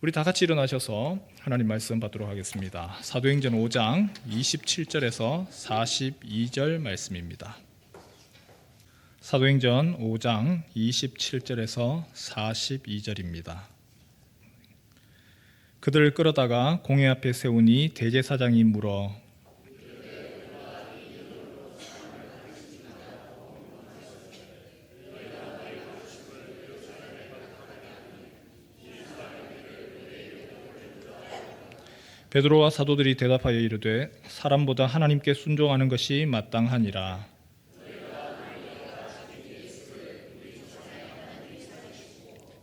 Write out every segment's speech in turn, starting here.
우리 다 같이 일어나셔서 하나님 말씀 받도록 하겠습니다. 사도행전 5장 27절에서 42절 말씀입니다. 사도행전 5장 27절에서 42절입니다. 그들을 끌어다가 공회 앞에 세우니 대제사장이 물어 베드로와 사도들이 대답하여 이르되 사람보다 하나님께 순종하는 것이 마땅하니라.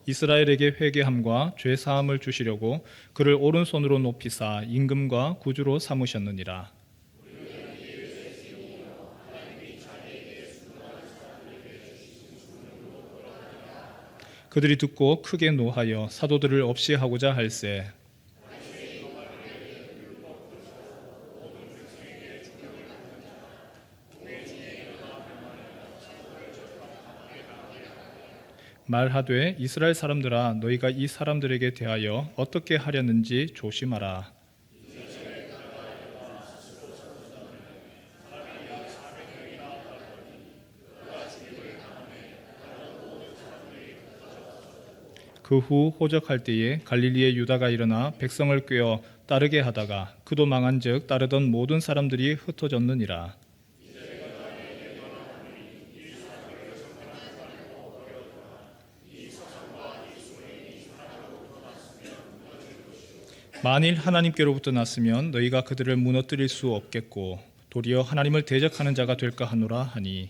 이스라엘에게 회개함과 죄 사함을 주시려고 그를 오른손으로 높이사 임금과 구주로 삼으셨느니라. 그들이 듣고 크게 노하여 사도들을 없이 하고자 할세 말하되 이스라엘 사람들아 너희가 이 사람들에게 대하여 어떻게 하려는지 조심하라. 그 후 호적할 때에 갈릴리의 유다가 일어나 백성을 꾀어 따르게 하다가 그도 망한즉 따르던 모든 사람들이 흩어졌느니라. 만일 하나님께로부터 났으면 너희가 그들을 무너뜨릴 수 없겠고 도리어 하나님을 대적하는 자가 될까 하노라 하니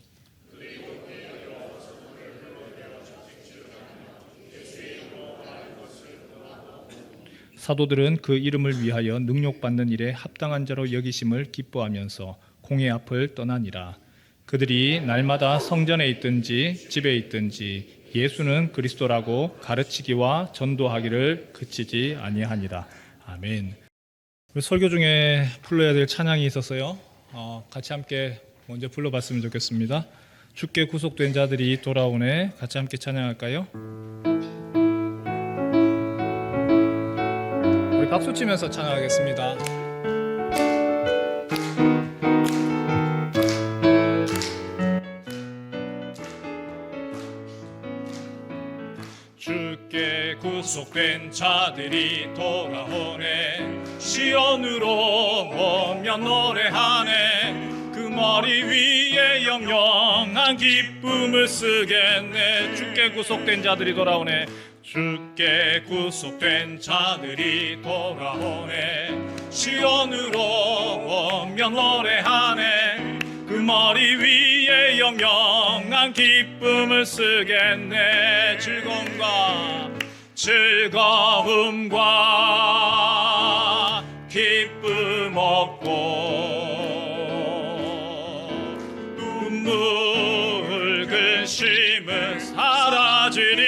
사도들은 그 이름을 위하여 능욕받는 일에 합당한 자로 여기심을 기뻐하면서 공회 앞을 떠나니라. 그들이 날마다 성전에 있든지 집에 있든지 예수는 그리스도라고 가르치기와 전도하기를 그치지 아니하니라. 아멘. 우리 설교 중에 불러야 될 찬양이 있어서요. 같이 함께 먼저 불러봤으면 좋겠습니다. 주께 구속된 자들이 돌아오네. 같이 함께 찬양할까요? 우리 박수 치면서 찬양하겠습니다. 주께 구속된 자들이 돌아오네. 시온으로 오면 노래하네. 그 머리 위에 영영한 기쁨을 쓰겠네. 주께 구속된 자들이 돌아오네. 주께 구속된 자들이 돌아오네. 시온으로 오면 노래하네. 그 머리 위에 영영한 기쁨을 쓰겠네. 즐거움과 기쁨 없고 눈물 근심은 사라지니.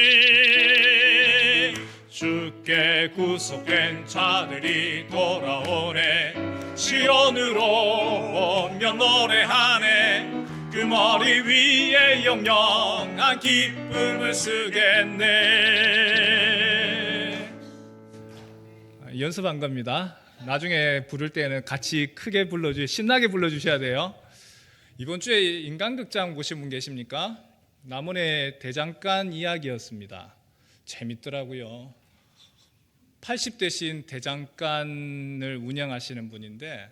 주께 구속된 자들이 돌아오네. 시온으로 오면 노래하네. 그 머리 위에 영영한 기쁨을 쓰겠네. 연습한 겁니다. 나중에 부를 때는 같이 크게 신나게 불러주셔야 돼요. 이번 주에 인간극장 보신 분 계십니까? 남원의 대장간 이야기였습니다. 재밌더라고요. 80대신 대장간을 운영하시는 분인데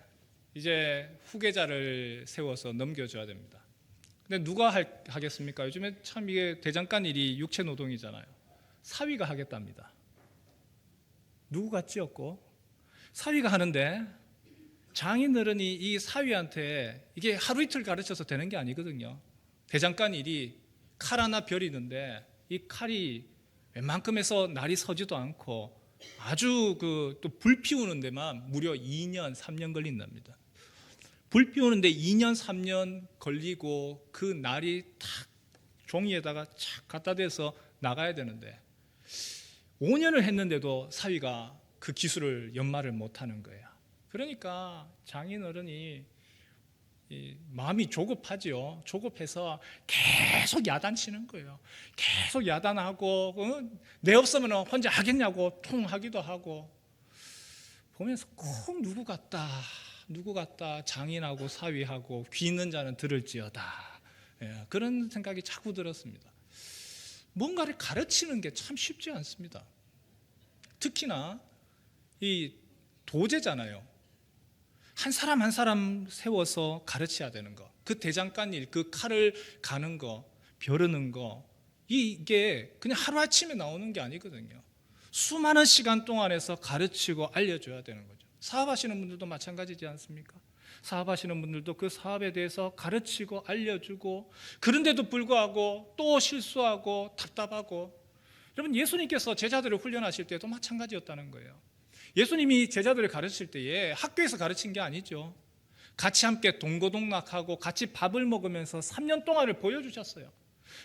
이제 후계자를 세워서 넘겨줘야 됩니다. 근데 누가 하겠습니까? 요즘에 참 이게 대장간 일이 육체 노동이잖아요. 사위가 하겠답니다. 누구 같지 없고 사위가 하는데 장인어른이 이 사위한테 이게 하루 이틀 가르쳐서 되는 게 아니거든요. 대장간 일이 칼 하나 벼리는데 이 칼이 웬만큼에서 날이 서지도 않고 아주 또 불 피우는 데만 무려 2년, 3년 걸린답니다. 불 피우는데 2년, 3년 걸리고 그 날이 탁 종이에다가 착 갖다 대서 나가야 되는데 5년을 했는데도 사위가 그 기술을 연마를 못하는 거야. 그러니까 장인어른이 마음이 조급하죠. 조급해서 계속 야단치는 거예요. 계속 야단하고 내 없으면 혼자 하겠냐고 통하기도 하고 보면서 꼭 누구 같다 장인하고 사위하고 귀 있는 자는 들을지어다. 그런 생각이 자꾸 들었습니다. 뭔가를 가르치는 게 참 쉽지 않습니다. 특히나 이 도제잖아요. 한 사람 한 사람 세워서 가르쳐야 되는 거, 그 대장간 일, 그 칼을 가는 거, 벼르는 거, 이게 그냥 하루아침에 나오는 게 아니거든요. 수많은 시간 동안에서 가르치고 알려줘야 되는 거죠. 사업하시는 분들도 마찬가지지 않습니까? 사업하시는 분들도 그 사업에 대해서 가르치고 알려주고, 그런데도 불구하고 또 실수하고 답답하고. 여러분, 예수님께서 제자들을 훈련하실 때도 마찬가지였다는 거예요. 예수님이 제자들을 가르칠 때에 학교에서 가르친 게 아니죠. 같이 함께 동고동락하고 같이 밥을 먹으면서 3년 동안을 보여주셨어요.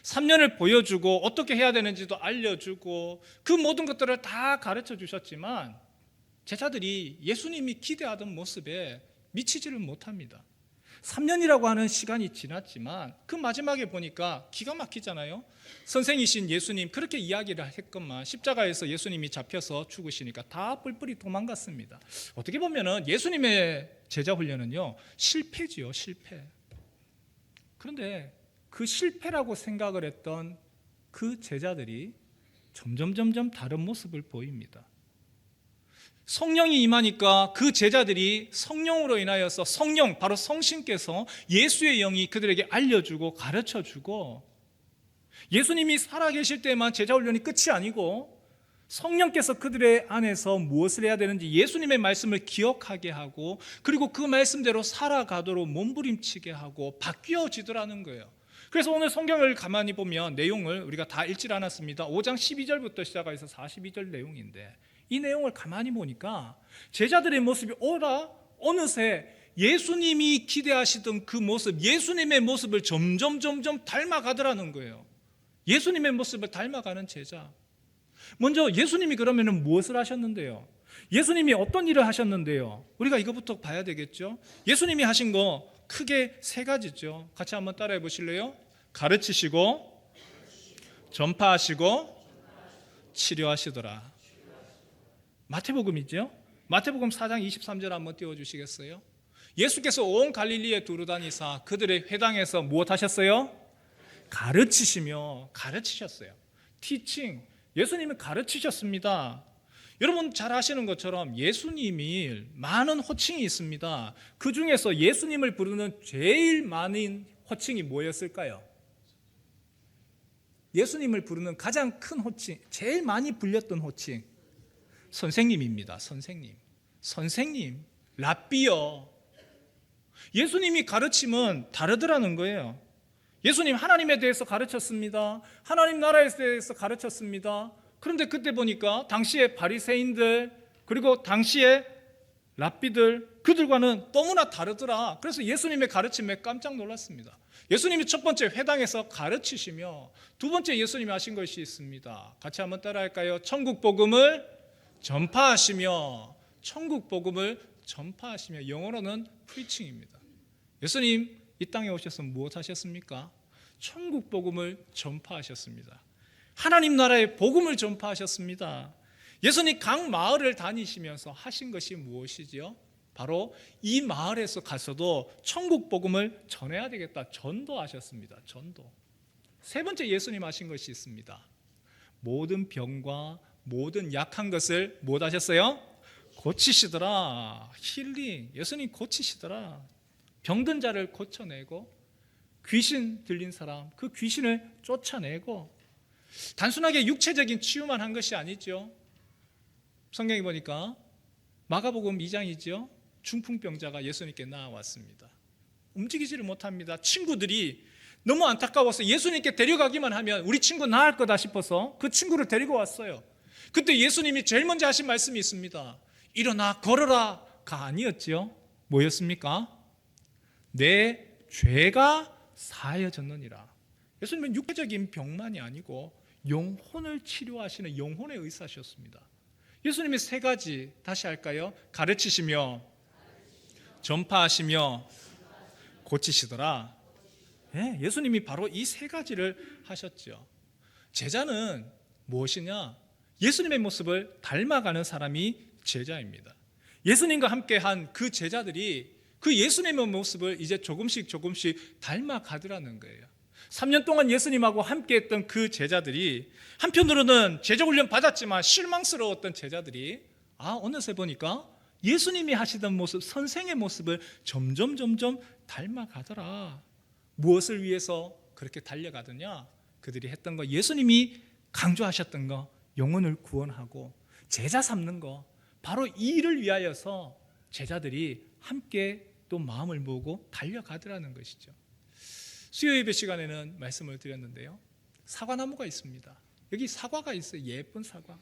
3년을 보여주고 어떻게 해야 되는지도 알려주고 그 모든 것들을 다 가르쳐 주셨지만 제자들이 예수님이 기대하던 모습에 미치지를 못합니다. 3년이라고 하는 시간이 지났지만 그 마지막에 보니까 기가 막히잖아요. 선생이신 예수님 그렇게 이야기를 했건만 십자가에서 예수님이 잡혀서 죽으시니까 다 뿔뿔이 도망갔습니다. 어떻게 보면은 예수님의 제자 훈련은요, 실패지요, 실패. 그런데 그 실패라고 생각을 했던 그 제자들이 점점 다른 모습을 보입니다. 성령이 임하니까 그 제자들이 성령으로 인하여서 성령, 바로 성신께서 예수의 영이 그들에게 알려주고 가르쳐주고, 예수님이 살아계실 때만 제자훈련이 끝이 아니고 성령께서 그들의 안에서 무엇을 해야 되는지 예수님의 말씀을 기억하게 하고, 그리고 그 말씀대로 살아가도록 몸부림치게 하고 바뀌어지더라는 거예요. 그래서 오늘 성경을 가만히 보면 내용을 우리가 다 읽질 않았습니다. 5장 12절부터 시작해서 42절 내용인데, 이 내용을 가만히 보니까 제자들의 모습이 어느새 예수님이 기대하시던 그 모습, 예수님의 모습을 점점 닮아가더라는 거예요. 예수님의 모습을 닮아가는 제자. 먼저 예수님이 그러면 무엇을 하셨는데요? 예수님이 어떤 일을 하셨는데요? 우리가 이거부터 봐야 되겠죠. 예수님이 하신 거 크게 세 가지죠. 같이 한번 따라해 보실래요? 가르치시고, 전파하시고, 치료하시더라. 마태복음이죠. 마태복음 4장 23절 한번 띄워주시겠어요? 예수께서 온 갈릴리에 두루다니사 그들의 회당에서 무엇 하셨어요? 가르치셨어요. 티칭. 예수님이 가르치셨습니다. 여러분 잘 아시는 것처럼 예수님이 많은 호칭이 있습니다. 그 중에서 예수님을 부르는 제일 많은 호칭이 뭐였을까요? 예수님을 부르는 가장 큰 호칭, 제일 많이 불렸던 호칭, 선생님입니다. 선생님, 랍비요. 예수님이 가르침은 다르더라는 거예요. 예수님 하나님에 대해서 가르쳤습니다. 하나님 나라에 대해서 가르쳤습니다. 그런데 그때 보니까 당시의 바리새인들, 그리고 당시의 랍비들, 그들과는 너무나 다르더라. 그래서 예수님의 가르침에 깜짝 놀랐습니다. 예수님이 첫 번째 회당에서 가르치시며, 두 번째 예수님이 하신 것이 있습니다. 같이 한번 따라할까요? 천국 복음을 전파하시며, 영어로는 preaching입니다. 예수님 이 땅에 오셔서 무엇 하셨습니까? 천국 복음을 전파하셨습니다. 하나님 나라의 복음을 전파하셨습니다. 예수님 각 마을을 다니시면서 하신 것이 무엇이지요? 바로 이 마을에서 가서도 천국 복음을 전해야 되겠다. 전도하셨습니다. 전도. 세 번째 예수님 하신 것이 있습니다. 모든 병과 모든 약한 것을 못 하셨어요? 고치시더라. 힐링. 예수님 고치시더라. 병든 자를 고쳐내고, 귀신 들린 사람, 그 귀신을 쫓아내고, 단순하게 육체적인 치유만 한 것이 아니죠. 성경에 보니까 마가복음 2장이죠. 중풍병자가 예수님께 나와왔습니다. 움직이지를 못합니다. 친구들이 너무 안타까워서 예수님께 데려가기만 하면 우리 친구 나을 거다 싶어서 그 친구를 데리고 왔어요. 그때 예수님이 제일 먼저 하신 말씀이 있습니다. 일어나 걸어라가 아니었죠. 뭐였습니까? 내 죄가 사하여졌느니라. 예수님은 육체적인 병만이 아니고 영혼을 치료하시는 영혼의 의사셨습니다. 예수님이 세 가지 다시 할까요? 가르치시며, 전파하시며, 고치시더라. 예, 예수님이 바로 이 세 가지를 하셨죠. 제자는 무엇이냐? 예수님의 모습을 닮아가는 사람이 제자입니다. 예수님과 함께한 그 제자들이 그 예수님의 모습을 이제 조금씩 닮아가더라는 거예요. 3년 동안 예수님하고 함께했던 그 제자들이, 한편으로는 제자훈련 받았지만 실망스러웠던 제자들이 어느새 보니까 예수님이 하시던 모습, 선생의 모습을 점점 닮아가더라. 무엇을 위해서 그렇게 달려가더냐? 그들이 했던 거, 예수님이 강조하셨던 거, 영혼을 구원하고 제자 삼는 거, 바로 이 일을 위하여서 제자들이 함께 또 마음을 모으고 달려가더라는 것이죠. 수요 예배 시간에는 말씀을 드렸는데요, 사과나무가 있습니다. 여기 사과가 있어요. 예쁜 사과.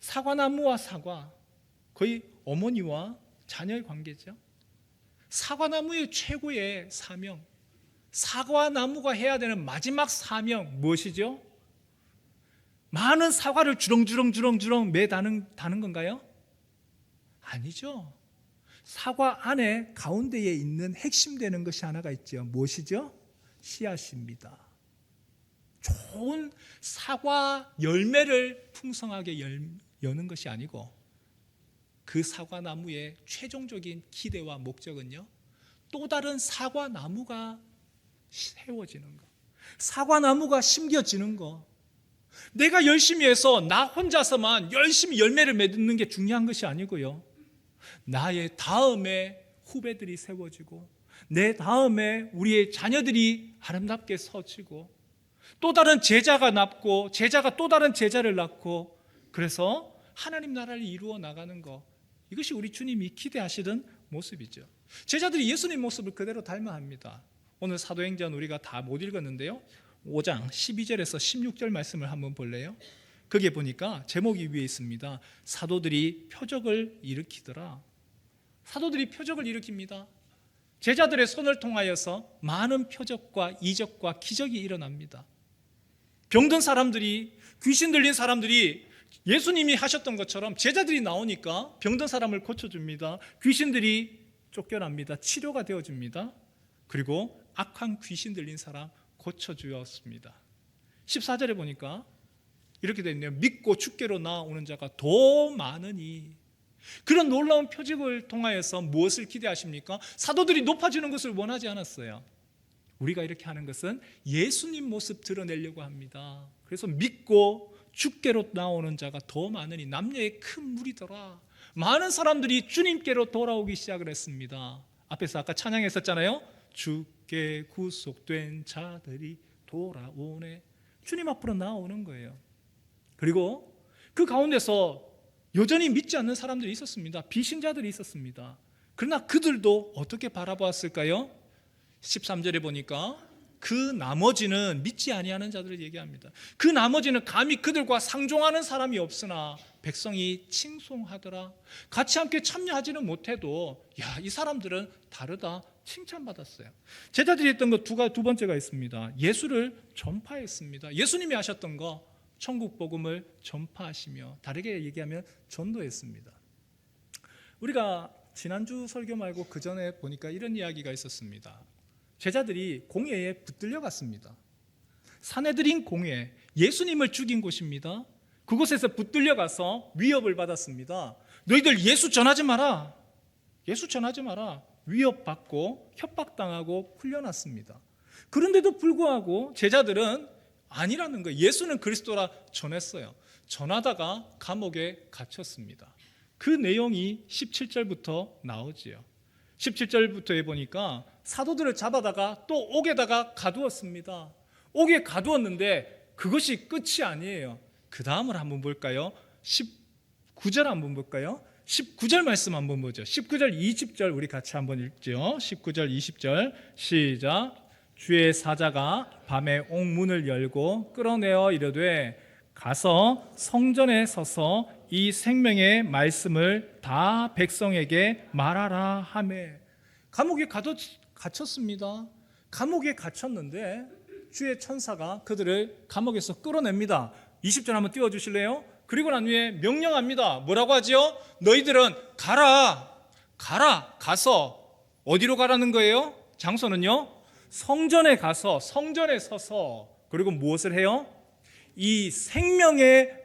사과나무와 사과, 거의 어머니와 자녀의 관계죠. 사과나무의 최고의 사명, 사과나무가 해야 되는 마지막 사명 무엇이죠? 많은 사과를 주렁주렁 매다는 건가요? 아니죠. 사과 안에 가운데에 있는 핵심되는 것이 하나가 있죠. 무엇이죠? 씨앗입니다. 좋은 사과 열매를 풍성하게 여는 것이 아니고, 그 사과나무의 최종적인 기대와 목적은요, 또 다른 사과나무가 세워지는 것, 사과나무가 심겨지는 것. 내가 열심히 해서 나 혼자서만 열심히 열매를 맺는 게 중요한 것이 아니고요, 나의 다음에 후배들이 세워지고, 내 다음에 우리의 자녀들이 아름답게 서지고, 또 다른 제자가 낳고, 제자가 또 다른 제자를 낳고, 그래서 하나님 나라를 이루어 나가는 것, 이것이 우리 주님이 기대하시던 모습이죠. 제자들이 예수님 모습을 그대로 닮아합니다. 오늘 사도행전 우리가 다 못 읽었는데요, 5장 12절에서 16절 말씀을 한번 볼래요? 거기에 보니까 제목이 위에 있습니다. 사도들이 표적을 일으키더라. 사도들이 표적을 일으킵니다. 제자들의 손을 통하여서 많은 표적과 이적과 기적이 일어납니다. 병든 사람들이, 귀신 들린 사람들이 예수님이 하셨던 것처럼 제자들이 나오니까 병든 사람을 고쳐줍니다. 귀신들이 쫓겨납니다. 치료가 되어줍니다. 그리고 악한 귀신 들린 사람 고쳐주었습니다. 14절에 보니까 이렇게 되어 있네요. 믿고 주께로 나오는 자가 더 많으니. 그런 놀라운 표적을 통하여서 무엇을 기대하십니까? 사도들이 높아지는 것을 원하지 않았어요. 우리가 이렇게 하는 것은 예수님 모습 드러내려고 합니다. 그래서 믿고 주께로 나오는 자가 더 많으니 남녀의 큰 무리더라. 많은 사람들이 주님께로 돌아오기 시작을 했습니다. 앞에서 아까 찬양했었잖아요. 주께 구속된 자들이 돌아오네. 주님 앞으로 나오는 거예요. 그리고 그 가운데서 여전히 믿지 않는 사람들이 있었습니다. 비신자들이 있었습니다. 그러나 그들도 어떻게 바라보았을까요? 13절에 보니까 그 나머지는 믿지 아니하는 자들을 얘기합니다. 그 나머지는 감히 그들과 상종하는 사람이 없으나 백성이 칭송하더라. 같이 함께 참여하지는 못해도 이 사람들은 다르다 칭찬받았어요. 제자들이 했던 것 두 번째가 있습니다. 예수를 전파했습니다. 예수님이 하셨던 거, 천국 복음을 전파하시며, 다르게 얘기하면 전도했습니다. 우리가 지난주 설교 말고 그 전에 보니까 이런 이야기가 있었습니다. 제자들이 공회에 붙들려 갔습니다. 산헤드린 공회, 예수님을 죽인 곳입니다. 그곳에서 붙들려 가서 위협을 받았습니다. 너희들 예수 전하지 마라. 예수 전하지 마라. 위협받고 협박당하고 풀려났습니다. 그런데도 불구하고 제자들은 아니라는 거예요. 예수는 그리스도라 전했어요. 전하다가 감옥에 갇혔습니다. 그 내용이 17절부터 나오지요. 17절부터에 보니까 사도들을 잡아다가 또 옥에다가 가두었습니다. 옥에 가두었는데 그것이 끝이 아니에요. 그 다음을 한번 볼까요? 19절 한번 볼까요? 19절 말씀 한번 보죠. 19절 20절 우리 같이 한번 읽죠. 19절 20절 시작. 주의 사자가 밤에 옥문을 열고 끌어내어 이르되 가서 성전에 서서 이 생명의 말씀을 다 백성에게 말하라 하매. 감옥에 갇혔습니다. 감옥에 갇혔는데 주의 천사가 그들을 감옥에서 끌어냅니다. 20절 한번 띄워주실래요? 그리고 난 후에 명령합니다. 뭐라고 하지요? 너희들은 가라. 가서 어디로 가라는 거예요? 장소는요, 성전에 가서 성전에 서서 그리고 무엇을 해요? 이 생명의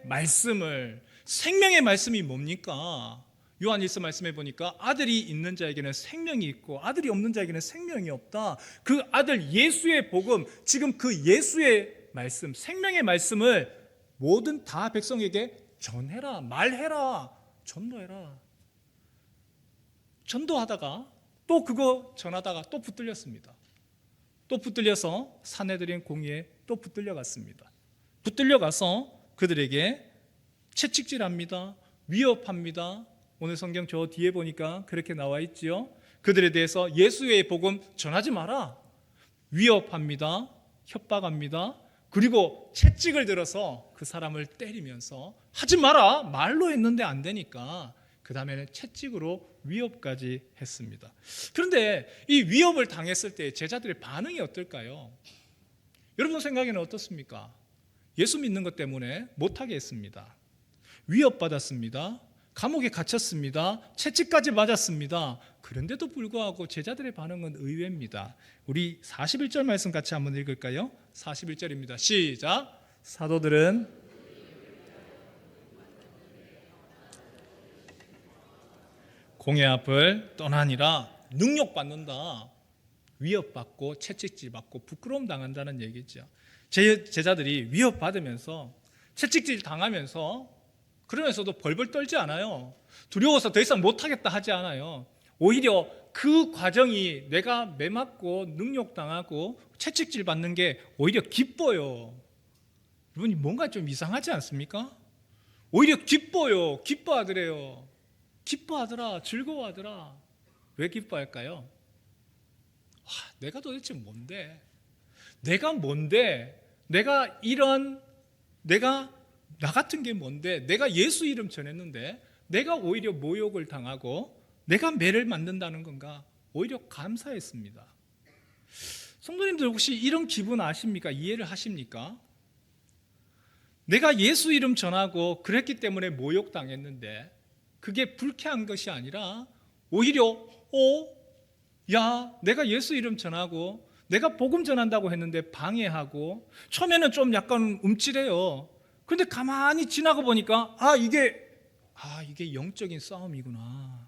말씀이 뭡니까? 요한일서 말씀해 보니까 아들이 있는 자에게는 생명이 있고 아들이 없는 자에게는 생명이 없다. 그 아들 예수의 복음, 지금 그 예수의 말씀, 생명의 말씀을 모든 다 백성에게 전해라, 말해라, 전도해라. 전도하다가 또 그거 전하다가 또 붙들렸습니다. 또 붙들려서 사내들인 공의에 또 붙들려갔습니다. 붙들려가서 그들에게 채찍질합니다. 위협합니다. 오늘 성경 저 뒤에 보니까 그렇게 나와 있지요. 그들에 대해서 예수의 복음 전하지 마라. 위협합니다. 협박합니다. 그리고 채찍을 들어서 그 사람을 때리면서 하지 마라. 말로 했는데 안 되니까 그 다음에는 채찍으로 위협까지 했습니다. 그런데 이 위협을 당했을 때 제자들의 반응이 어떨까요? 여러분 생각에는 어떻습니까? 예수 믿는 것 때문에 못하게 했습니다. 위협받았습니다. 감옥에 갇혔습니다. 채찍까지 맞았습니다. 그런데도 불구하고 제자들의 반응은 의외입니다. 우리 41절 말씀 같이 한번 읽을까요? 41절입니다. 시작. 사도들은 공회 앞을 떠나니라. 능욕받는다. 위협받고 채찍질받고 부끄러움 당한다는 얘기죠. 제자들이 위협받으면서 채찍질 당하면서 그러면서도 벌벌 떨지 않아요. 두려워서 더 이상 못하겠다 하지 않아요. 오히려 그 과정이 내가 매맞고 능욕당하고 채찍질 받는 게 오히려 기뻐요. 여러분이 뭔가 좀 이상하지 않습니까? 오히려 기뻐요. 기뻐하더래요. 기뻐하더라. 즐거워하더라. 왜 기뻐할까요? 와, 내가 도대체 뭔데? 내가 나 같은 게 뭔데? 내가 예수 이름 전했는데 내가 오히려 모욕을 당하고 내가 매를 맞는다는 건가? 오히려 감사했습니다. 성도님들 혹시 이런 기분 아십니까? 이해를 하십니까? 내가 예수 이름 전하고 그랬기 때문에 모욕당했는데 그게 불쾌한 것이 아니라 오히려 야, 내가 예수 이름 전하고 내가 복음 전한다고 했는데 방해하고 처음에는 좀 약간 움찔해요. 근데 가만히 지나고 보니까 이게 영적인 싸움이구나.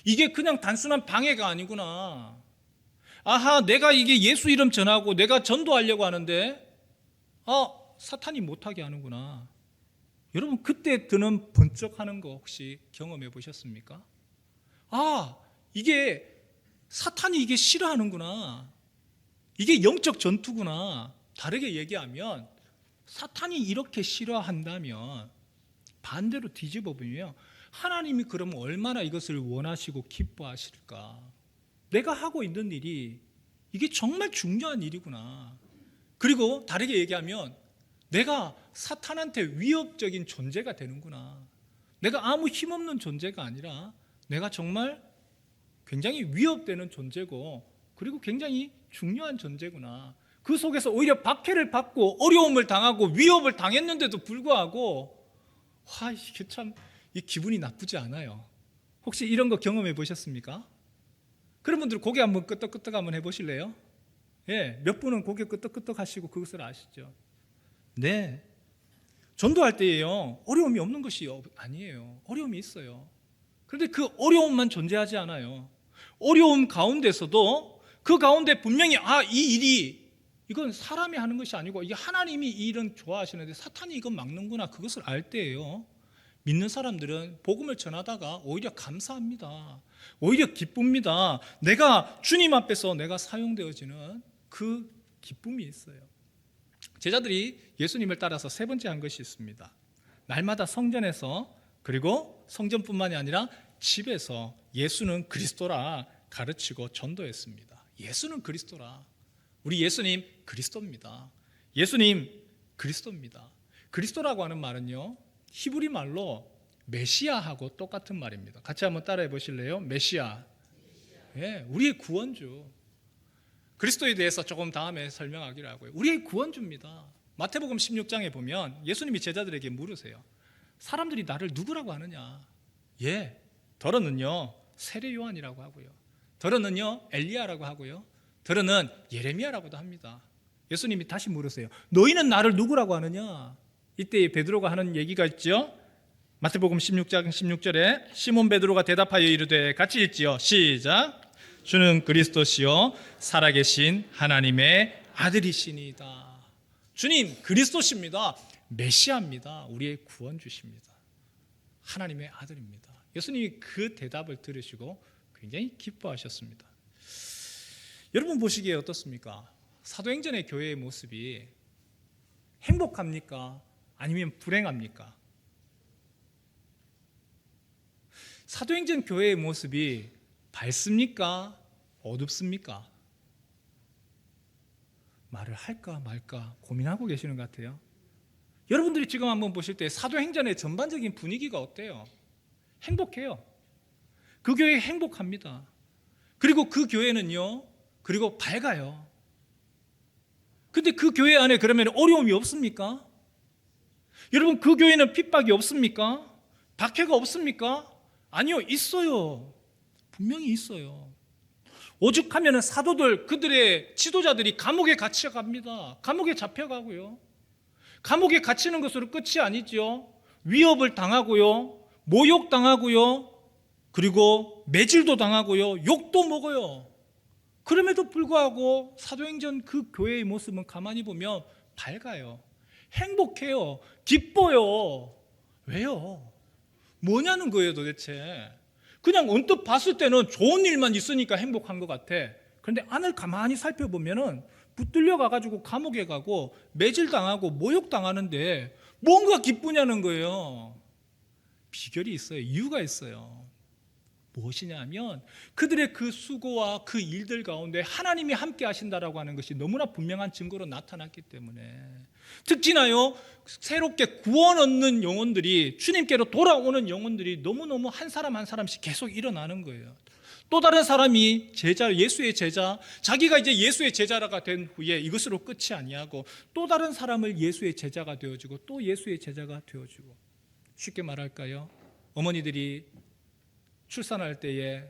이게 그냥 단순한 방해가 아니구나. 내가 이게 예수 이름 전하고 내가 전도하려고 하는데 사탄이 못하게 하는구나. 여러분 그때 드는 번쩍하는 거 혹시 경험해 보셨습니까? 이게 사탄이 이게 싫어하는구나. 이게 영적 전투구나. 다르게 얘기하면 사탄이 이렇게 싫어한다면 반대로 뒤집어 보면 하나님이 그러면 얼마나 이것을 원하시고 기뻐하실까? 내가 하고 있는 일이 이게 정말 중요한 일이구나. 그리고 다르게 얘기하면 내가 사탄한테 위협적인 존재가 되는구나. 내가 아무 힘없는 존재가 아니라 내가 정말 굉장히 위협되는 존재고 그리고 굉장히 중요한 존재구나. 그 속에서 오히려 박해를 받고 어려움을 당하고 위협을 당했는데도 불구하고 이게 참 이 기분이 나쁘지 않아요. 혹시 이런 거 경험해 보셨습니까? 그런 분들 고개 한번 끄덕끄덕 한번 해보실래요? 몇 분은 고개 끄덕끄덕 하시고 그것을 아시죠? 네. 전도할 때에요 어려움이 없는 것이 아니에요. 어려움이 있어요. 그런데 그 어려움만 존재하지 않아요. 어려움 가운데서도 그 가운데 분명히 이 일이 이건 사람이 하는 것이 아니고 이게 하나님이 이 일은 좋아하시는데 사탄이 이건 막는구나. 그것을 알 때예요. 믿는 사람들은 복음을 전하다가 오히려 감사합니다. 오히려 기쁩니다. 내가 주님 앞에서 내가 사용되어지는 그 기쁨이 있어요. 제자들이 예수님을 따라서 세 번째 한 것이 있습니다. 날마다 성전에서 그리고 성전뿐만이 아니라 집에서 예수는 그리스도라 가르치고 전도했습니다. 예수는 그리스도라. 우리 예수님 그리스도입니다. 예수님 그리스도입니다. 그리스도라고 하는 말은요 히브리 말로 메시아하고 똑같은 말입니다. 같이 한번 따라해 보실래요? 메시아. 우리의 구원주. 그리스도에 대해서 조금 다음에 설명하기로 하고요. 우리의 구원주입니다. 마태복음 16장에 보면 예수님이 제자들에게 물으세요. 사람들이 나를 누구라고 하느냐? 더러는요 세례 요한이라고 하고요. 더러는요 엘리야라고 하고요, 더러는 예레미야라고도 합니다. 예수님이 다시 물으세요. 너희는 나를 누구라고 하느냐? 이때 베드로가 하는 얘기가 있죠. 마태복음 16장 16절에 시몬 베드로가 대답하여 이르되, 같이 읽지요. 시작. 주는 그리스도시요 살아계신 하나님의 아들이시니이다. 주님 그리스도십니다. 메시아입니다. 우리의 구원주십니다. 하나님의 아들입니다. 예수님이 그 대답을 들으시고 굉장히 기뻐하셨습니다. 여러분 보시기에 어떻습니까? 사도행전의 교회의 모습이 행복합니까? 아니면 불행합니까? 사도행전 교회의 모습이 밝습니까? 어둡습니까? 말을 할까 말까 고민하고 계시는 것 같아요. 여러분들이 지금 한번 보실 때 사도행전의 전반적인 분위기가 어때요? 행복해요. 그 교회 행복합니다. 그리고 그 교회는요, 그리고 밝아요. 근데 그 교회 안에 그러면 어려움이 없습니까? 여러분 그 교회는 핍박이 없습니까? 박해가 없습니까? 아니요, 있어요. 분명히 있어요. 오죽하면 사도들, 그들의 지도자들이 감옥에 갇혀갑니다. 감옥에 잡혀가고요. 감옥에 갇히는 것으로 끝이 아니죠. 위협을 당하고요, 모욕당하고요, 그리고 매질도 당하고요, 욕도 먹어요. 그럼에도 불구하고 사도행전 그 교회의 모습은 가만히 보면 밝아요. 행복해요. 기뻐요. 왜요? 뭐냐는 거예요 도대체. 그냥 언뜻 봤을 때는 좋은 일만 있으니까 행복한 것 같아. 그런데 안을 가만히 살펴보면은 붙들려 가가지고 감옥에 가고 매질당하고 모욕당하는데 뭔가 기쁘냐는 거예요. 비결이 있어요. 이유가 있어요. 무엇이냐면 그들의 그 수고와 그 일들 가운데 하나님이 함께 하신다라고 하는 것이 너무나 분명한 증거로 나타났기 때문에, 특히나요 새롭게 구원 얻는 영혼들이, 주님께로 돌아오는 영혼들이 너무너무 한 사람 한 사람씩 계속 일어나는 거예요. 또 다른 사람이 제자, 예수의 제자, 자기가 이제 예수의 제자가 된 후에 이것으로 끝이 아니하고 또 다른 사람을 예수의 제자가 되어주고 또 예수의 제자가 되어주고. 쉽게 말할까요? 어머니들이 출산할 때에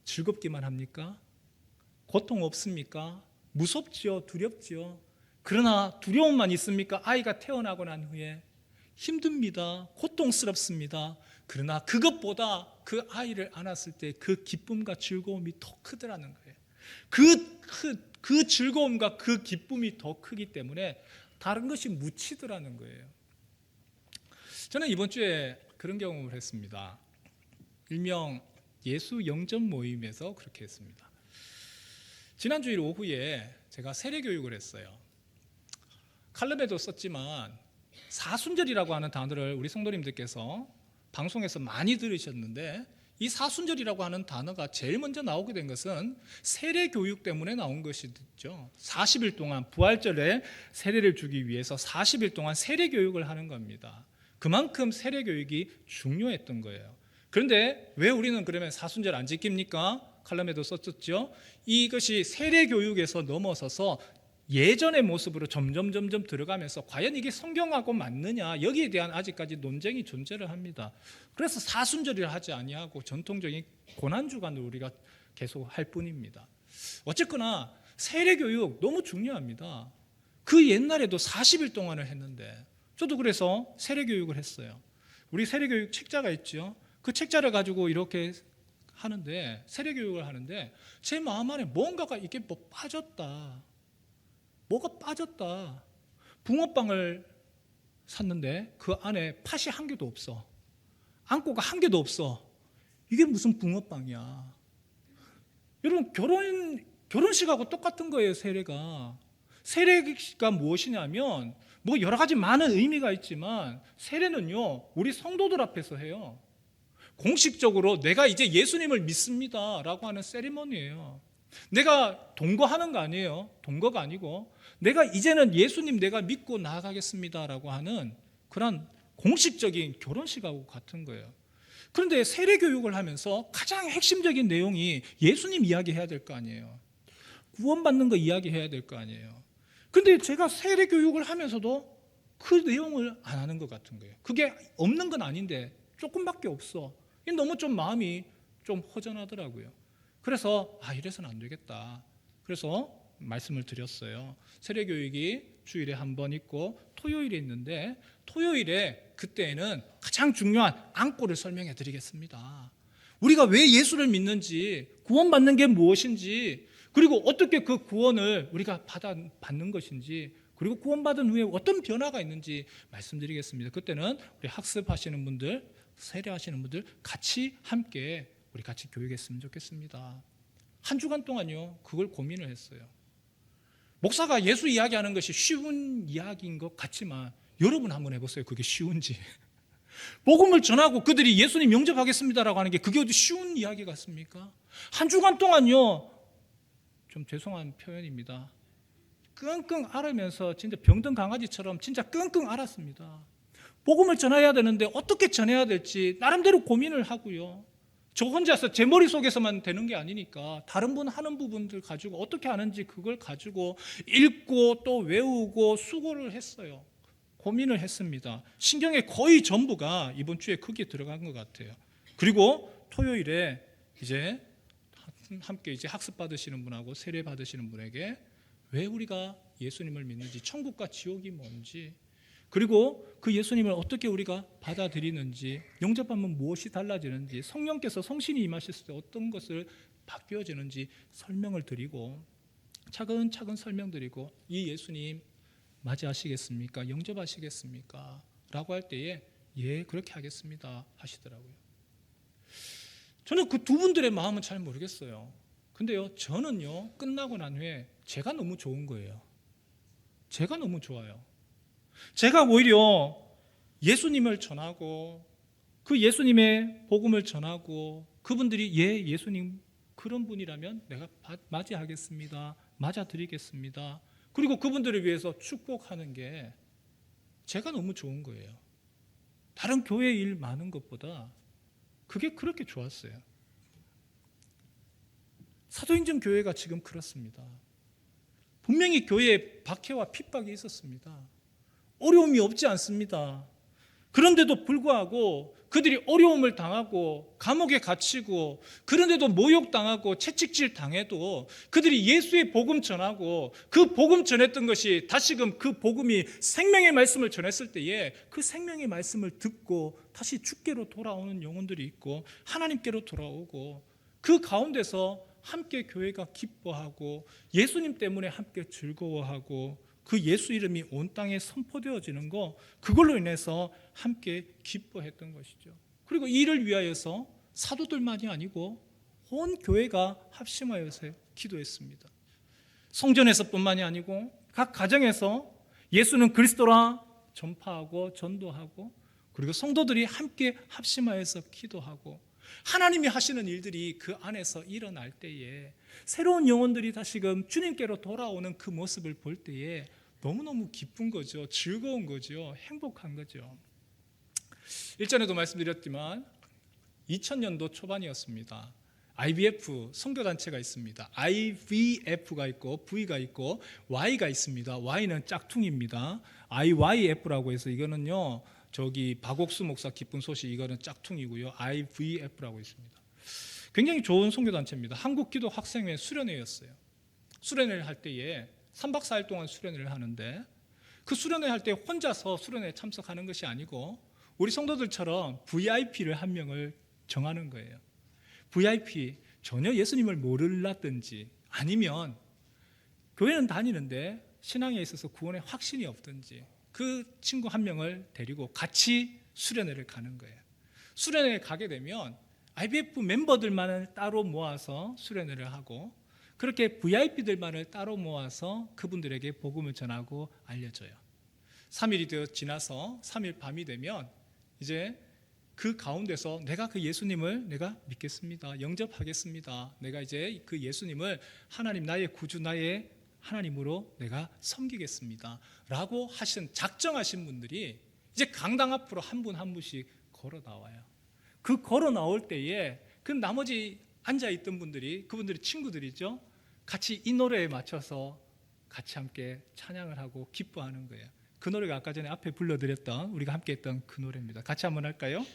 즐겁기만 합니까? 고통 없습니까? 무섭지요? 두렵지요? 그러나 두려움만 있습니까? 아이가 태어나고 난 후에 힘듭니다. 고통스럽습니다. 그러나 그것보다 그 아이를 안았을 때 그 기쁨과 즐거움이 더 크더라는 거예요. 그 즐거움과 그 기쁨이 더 크기 때문에 다른 것이 묻히더라는 거예요. 저는 이번 주에 그런 경험을 했습니다. 일명 예수 영접 모임에서 그렇게 했습니다. 지난 주일 오후에 제가 세례 교육을 했어요. 칼럼에도 썼지만 사순절이라고 하는 단어를 우리 성도님들께서 방송에서 많이 들으셨는데, 이 사순절이라고 하는 단어가 제일 먼저 나오게 된 것은 세례 교육 때문에 나온 것이죠. 40일 동안 부활절에 세례를 주기 위해서 40일 동안 세례 교육을 하는 겁니다. 그만큼 세례 교육이 중요했던 거예요. 그런데 왜 우리는 그러면 사순절 안 지킵니까? 칼럼에도 썼었죠. 이것이 세례 교육에서 넘어서서 예전의 모습으로 점점 들어가면서 과연 이게 성경하고 맞느냐, 여기에 대한 아직까지 논쟁이 존재를 합니다. 그래서 사순절이라 하지 아니하고 전통적인 고난주간을 우리가 계속 할 뿐입니다. 어쨌거나 세례 교육 너무 중요합니다. 그 옛날에도 40일 동안을 했는데, 저도 그래서 세례 교육을 했어요. 우리 세례 교육 책자가 있죠. 그 책자를 가지고 이렇게 하는데, 세례 교육을 하는데 제 마음 안에 뭔가가 이게 뭐 빠졌다. 뭐가 빠졌다. 붕어빵을 샀는데 그 안에 팥이 한 개도 없어. 앙꼬가 한 개도 없어. 이게 무슨 붕어빵이야. 여러분 결혼식하고 똑같은 거예요. 세례가 무엇이냐면 뭐 여러 가지 많은 의미가 있지만, 세례는요 우리 성도들 앞에서 해요. 공식적으로 내가 이제 예수님을 믿습니다 라고 하는 세리머니예요. 내가 동거하는 거 아니에요. 동거가 아니고 내가 이제는 예수님 내가 믿고 나아가겠습니다 라고 하는 그런 공식적인 결혼식하고 같은 거예요. 그런데 세례 교육을 하면서 가장 핵심적인 내용이 예수님 이야기해야 될 거 아니에요. 구원받는 거 이야기해야 될 거 아니에요. 그런데 제가 세례 교육을 하면서도 그 내용을 안 하는 것 같은 거예요. 그게 없는 건 아닌데 조금밖에 없어. 너무 좀 마음이 좀 허전하더라고요. 그래서 이래서는 안 되겠다. 그래서 말씀을 드렸어요. 세례교육이 주일에 한 번 있고 토요일에 있는데, 토요일에 그때에는 가장 중요한 안골을 설명해 드리겠습니다. 우리가 왜 예수를 믿는지, 구원받는 게 무엇인지, 그리고 어떻게 그 구원을 우리가 받는 것인지, 그리고 구원받은 후에 어떤 변화가 있는지 말씀드리겠습니다. 그때는 우리 학습하시는 분들, 세례하시는 분들 같이 함께 우리 같이 교육했으면 좋겠습니다. 한 주간 동안요, 그걸 고민을 했어요. 목사가 예수 이야기하는 것이 쉬운 이야기인 것 같지만 여러분 한번 해보세요. 그게 쉬운지. 복음을 전하고 그들이 예수님 영접하겠습니다라고 하는 게 그게 어디 쉬운 이야기 같습니까? 한 주간 동안요, 좀 죄송한 표현입니다, 끙끙 앓으면서 진짜 병든 강아지처럼 진짜 끙끙 앓았습니다. 복음을 전해야 되는데 어떻게 전해야 될지 나름대로 고민을 하고요, 저 혼자서 제 머릿속에서만 되는 게 아니니까 다른 분 하는 부분들 가지고 어떻게 하는지 그걸 가지고 읽고 또 외우고 수고를 했어요. 고민을 했습니다. 신경의 거의 전부가 이번 주에 거기에 들어간 것 같아요. 그리고 토요일에 이제 함께 이제 학습 받으시는 분하고 세례 받으시는 분에게 왜 우리가 예수님을 믿는지, 천국과 지옥이 뭔지, 그리고 그 예수님을 어떻게 우리가 받아들이는지, 영접하면 무엇이 달라지는지, 성령께서 성신이 임하셨을 때 어떤 것을 바뀌어지는지 설명을 드리고, 차근차근 설명드리고, 이 예수님 맞이하시겠습니까? 영접하시겠습니까? 라고 할 때에 예, 그렇게 하겠습니다 하시더라고요. 저는 그 두 분들의 마음은 잘 모르겠어요. 근데요, 저는요, 끝나고 난 후에 제가 너무 좋은 거예요. 제가 너무 좋아요. 제가 오히려 예수님을 전하고 그 예수님의 복음을 전하고 그분들이 예, 예수님 그런 분이라면 내가 맞이하겠습니다, 맞아드리겠습니다, 그리고 그분들을 위해서 축복하는 게 제가 너무 좋은 거예요. 다른 교회 일 많은 것보다 그게 그렇게 좋았어요. 사도행전 교회가 지금 그렇습니다. 분명히 교회에 박해와 핍박이 있었습니다. 어려움이 없지 않습니다. 그런데도 불구하고 그들이 어려움을 당하고 감옥에 갇히고, 그런데도 모욕당하고 채찍질 당해도 그들이 예수의 복음 전하고 그 복음 전했던 것이 다시금 그 복음이 생명의 말씀을 전했을 때에 그 생명의 말씀을 듣고 다시 주께로 돌아오는 영혼들이 있고 하나님께로 돌아오고, 그 가운데서 함께 교회가 기뻐하고 예수님 때문에 함께 즐거워하고 그 예수 이름이 온 땅에 선포되어지는 거, 그걸로 인해서 함께 기뻐했던 것이죠. 그리고 이를 위하여서 사도들만이 아니고 온 교회가 합심하여서 기도했습니다. 성전에서뿐만이 아니고 각 가정에서 예수는 그리스도라 전파하고 전도하고, 그리고 성도들이 함께 합심하여서 기도하고, 하나님이 하시는 일들이 그 안에서 일어날 때에 새로운 영혼들이 다시금 주님께로 돌아오는 그 모습을 볼 때에 너무너무 기쁜 거죠. 즐거운 거죠. 행복한 거죠. 일전에도 말씀드렸지만 2000년도 초반이었습니다. IVF 선교단체가 있습니다. IVF가 있고 V가 있고 Y가 있습니다. Y는 짝퉁입니다. IYF라고 해서 이거는요, 저기 박옥수 목사 기쁜 소식, 이거는 짝퉁이고요. IVF라고 있습니다. 굉장히 좋은 선교단체입니다. 한국기도학생회 수련회였어요. 수련회를 할 때에 3박 4일 동안 수련회를 하는데, 그 수련회 할 때 혼자서 수련회에 참석하는 것이 아니고 우리 성도들처럼 VIP를 한 명을 정하는 거예요. VIP, 전혀 예수님을 몰랐든지 아니면 교회는 다니는데 신앙에 있어서 구원의 확신이 없든지 그 친구 한 명을 데리고 같이 수련회를 가는 거예요. 수련회에 가게 되면 IBF 멤버들만을 따로 모아서 수련회를 하고, 그렇게 VIP들만을 따로 모아서 그분들에게 복음을 전하고 알려줘요. 3일이 지나서 3일 밤이 되면 이제 그 가운데서 내가 그 예수님을 내가 믿겠습니다, 영접하겠습니다, 내가 이제 그 예수님을 하나님 나의 구주 나의 하나님으로 내가 섬기겠습니다 라고 작정하신 분들이 이제 강당 앞으로 한 분 한 분씩 걸어 나와요. 그 걸어 나올 때에 그 나머지 앉아있던 분들이, 그분들이 친구들이죠, 같이 이 노래에 맞춰서 같이 함께 찬양을 하고 기뻐하는 거예요. 그 노래가 아까 전에 앞에 불러드렸던, 우리가 함께 했던 그 노래입니다. 같이 한번 할까요?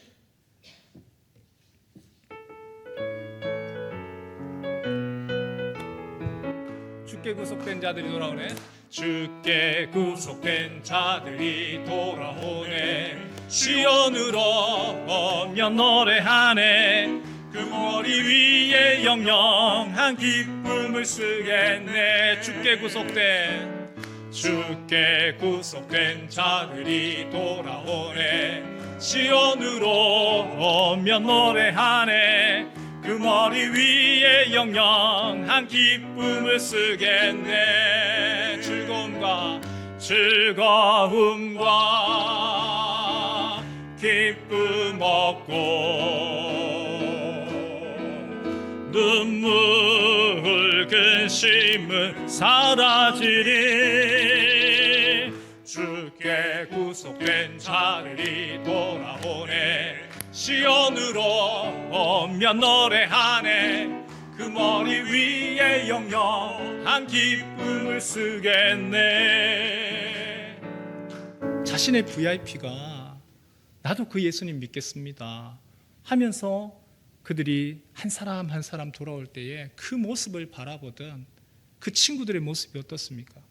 주께 구속된 자들이 돌아오네. 주께 구속된 자들이 돌아오네. 시온으로 오면 노래하네. 그 머리 위에 영영한 기쁨을 쓰겠네. 주께 구속된 자들이 돌아오네. 시온으로 오면 노래하네. 그 머리 위에 영영한 기쁨을 쓰겠네. 즐거움과 기쁨 얻고 눈물 근심은 사라지리. 주께 구속된 자들이 돌아오네. 시온으로 오면 노래하네. 그 머리 위에 영영한 기쁨을 쓰겠네. 자신의 VIP가 나도 그 예수님 믿겠습니다 하면서 그들이 한 사람 한 사람 돌아올 때에 그 모습을 바라보던 그 친구들의 모습이 어떻습니까?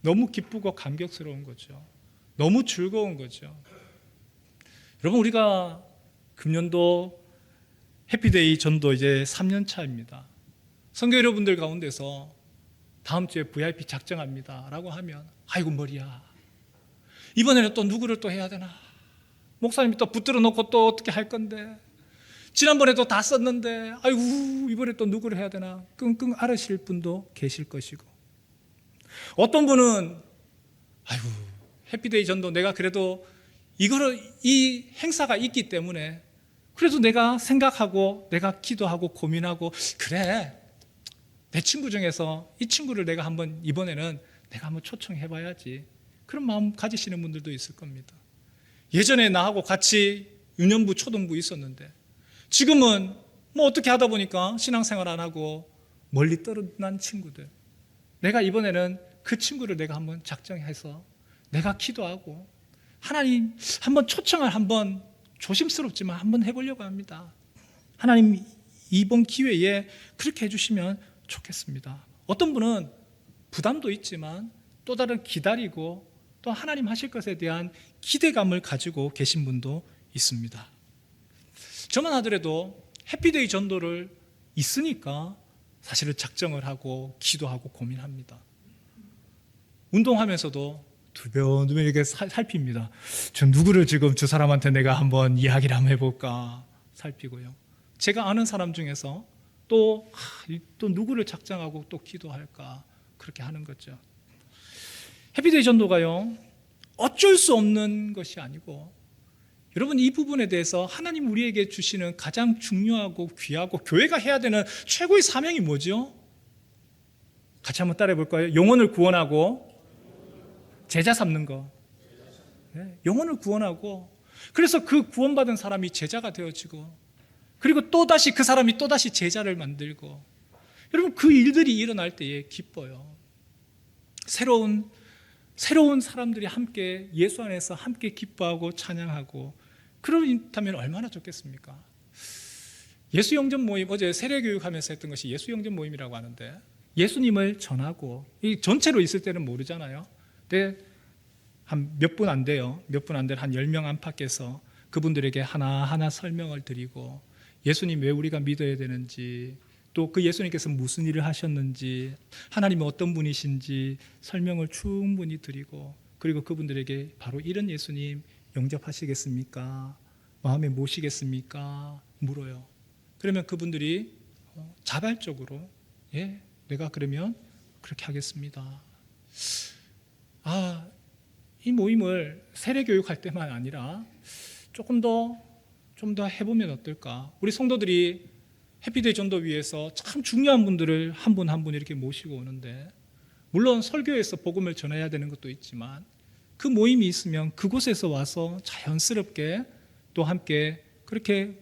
너무 기쁘고 감격스러운 거죠. 너무 즐거운 거죠. 여러분, 우리가 금년도 해피데이 전도 이제 3년 차입니다. 성도 여러분들 가운데서 다음 주에 VIP 작정합니다 라고 하면 아이고 머리야, 이번에는 또 누구를 또 해야 되나, 목사님이 또 붙들어 놓고 또 어떻게 할 건데, 지난번에도 다 썼는데 아이고 이번에 또 누구를 해야 되나 끙끙 앓으실 분도 계실 것이고, 어떤 분은 아이고 해피데이 전도 내가 그래도 이 행사가 있기 때문에 그래도 내가 생각하고 내가 기도하고 고민하고, 그래 내 친구 중에서 이 친구를 내가 한번 이번에는 내가 한번 초청해 봐야지, 그런 마음 가지시는 분들도 있을 겁니다. 예전에 나하고 같이 유년부 초등부 있었는데 지금은 뭐 어떻게 하다 보니까 신앙생활 안 하고 멀리 떨어난 친구들, 내가 이번에는 그 친구를 내가 한번 작정해서 내가 기도하고 하나님 한번 초청을 한번 조심스럽지만 한번 해보려고 합니다. 하나님 이번 기회에 그렇게 해주시면 좋겠습니다. 어떤 분은 부담도 있지만 또 다른 기다리고 또 하나님 하실 것에 대한 기대감을 가지고 계신 분도 있습니다. 저만 하더라도 해피데이 전도를 있으니까 사실은 작정을 하고 기도하고 고민합니다. 운동하면서도 두변 이렇게 살핍니다. 저 누구를 지금 저 사람한테 내가 한번 이야기를 한번 해볼까 살피고요. 제가 아는 사람 중에서 또 누구를 작정하고 또 기도할까 그렇게 하는 거죠. 해피데이 전도가요, 어쩔 수 없는 것이 아니고, 여러분 이 부분에 대해서 하나님 우리에게 주시는 가장 중요하고 귀하고 교회가 해야 되는 최고의 사명이 뭐죠? 같이 한번 따라해 볼까요? 영혼을 구원하고 제자 삼는 거. 네, 영혼을 구원하고, 그래서 그 구원받은 사람이 제자가 되어지고, 그리고 또다시 그 사람이 또다시 제자를 만들고, 여러분 그 일들이 일어날 때에 기뻐요. 새로운 사람들이 함께 예수 안에서 함께 기뻐하고 찬양하고, 그렇다면 얼마나 좋겠습니까? 예수 영접 모임, 어제 세례교육하면서 했던 것이 예수 영접 모임이라고 하는데, 예수님을 전하고, 이 전체로 있을 때는 모르잖아요. 근데 한 몇 분 안 돼요. 몇 분 안 될 한 10명 안팎에서 그분들에게 하나하나 설명을 드리고, 예수님 왜 우리가 믿어야 되는지, 또 그 예수님께서 무슨 일을 하셨는지, 하나님이 어떤 분이신지 설명을 충분히 드리고, 그리고 그분들에게 바로 이런 예수님 영접하시겠습니까? 마음에 모시겠습니까? 물어요. 그러면 그분들이 자발적으로 예, 내가 그러면 그렇게 하겠습니다. 이 모임을 세례교육할 때만 아니라 좀 더 해보면 어떨까? 우리 성도들이 해피데이 전도위에서 참 중요한 분들을 한 분 한 분 이렇게 모시고 오는데, 물론 설교에서 복음을 전해야 되는 것도 있지만 그 모임이 있으면 그곳에서 와서 자연스럽게 또 함께 그렇게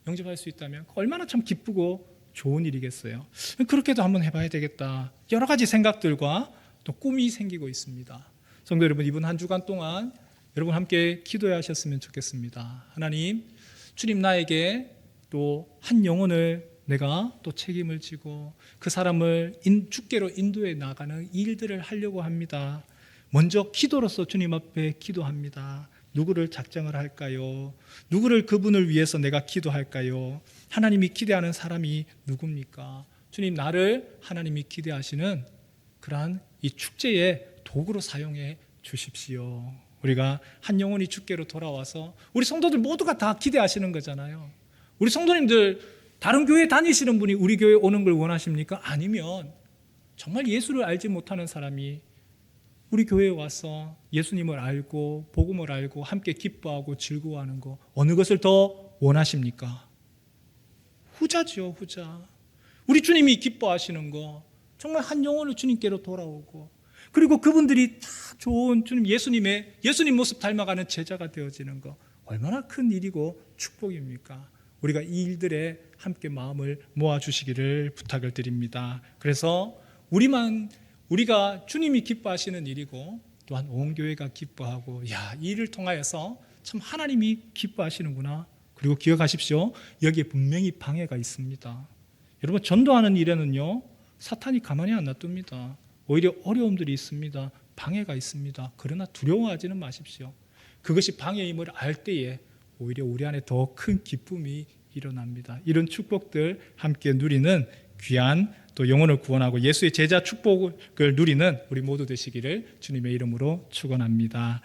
영접할 수 있다면 얼마나 참 기쁘고 좋은 일이겠어요. 그렇게도 한번 해봐야 되겠다, 여러 가지 생각들과 또 꿈이 생기고 있습니다. 성도 여러분, 이번 한 주간 동안 여러분 함께 기도해 하셨으면 좋겠습니다. 하나님, 주님 나에게 또 한 영혼을 내가 또 책임을 지고 그 사람을 주께로 인도해 나가는 일들을 하려고 합니다. 먼저 기도로서 주님 앞에 기도합니다. 누구를 작정을 할까요? 누구를 그분을 위해서 내가 기도할까요? 하나님이 기대하는 사람이 누굽니까? 주님, 나를 하나님이 기대하시는 그러한 이 축제의 도구로 사용해 주십시오. 우리가 한 영혼이 주께로 돌아와서 우리 성도들 모두가 다 기대하시는 거잖아요. 우리 성도님들 다른 교회 다니시는 분이 우리 교회 오는 걸 원하십니까? 아니면 정말 예수를 알지 못하는 사람이 우리 교회에 와서 예수님을 알고 복음을 알고 함께 기뻐하고 즐거워하는 거, 어느 것을 더 원하십니까? 후자죠, 후자. 우리 주님이 기뻐하시는 거, 정말 한 영혼을 주님께로 돌아오고, 그리고 그분들이 다 좋은 예수님 모습 닮아가는 제자가 되어지는 거, 얼마나 큰 일이고 축복입니까? 우리가 이 일들에 함께 마음을 모아주시기를 부탁을 드립니다. 그래서 우리가 주님이 기뻐하시는 일이고 또한 온 교회가 기뻐하고, 이 일을 통하여서 참 하나님이 기뻐하시는구나. 그리고 기억하십시오, 여기에 분명히 방해가 있습니다. 여러분, 전도하는 일에는요, 사탄이 가만히 안 놔둡니다. 오히려 어려움들이 있습니다. 방해가 있습니다. 그러나 두려워하지는 마십시오. 그것이 방해임을 알 때에 오히려 우리 안에 더 큰 기쁨이 일어납니다. 이런 축복들 함께 누리는 귀한 또 영혼을 구원하고 예수의 제자 축복을 누리는 우리 모두 되시기를 주님의 이름으로 축원합니다.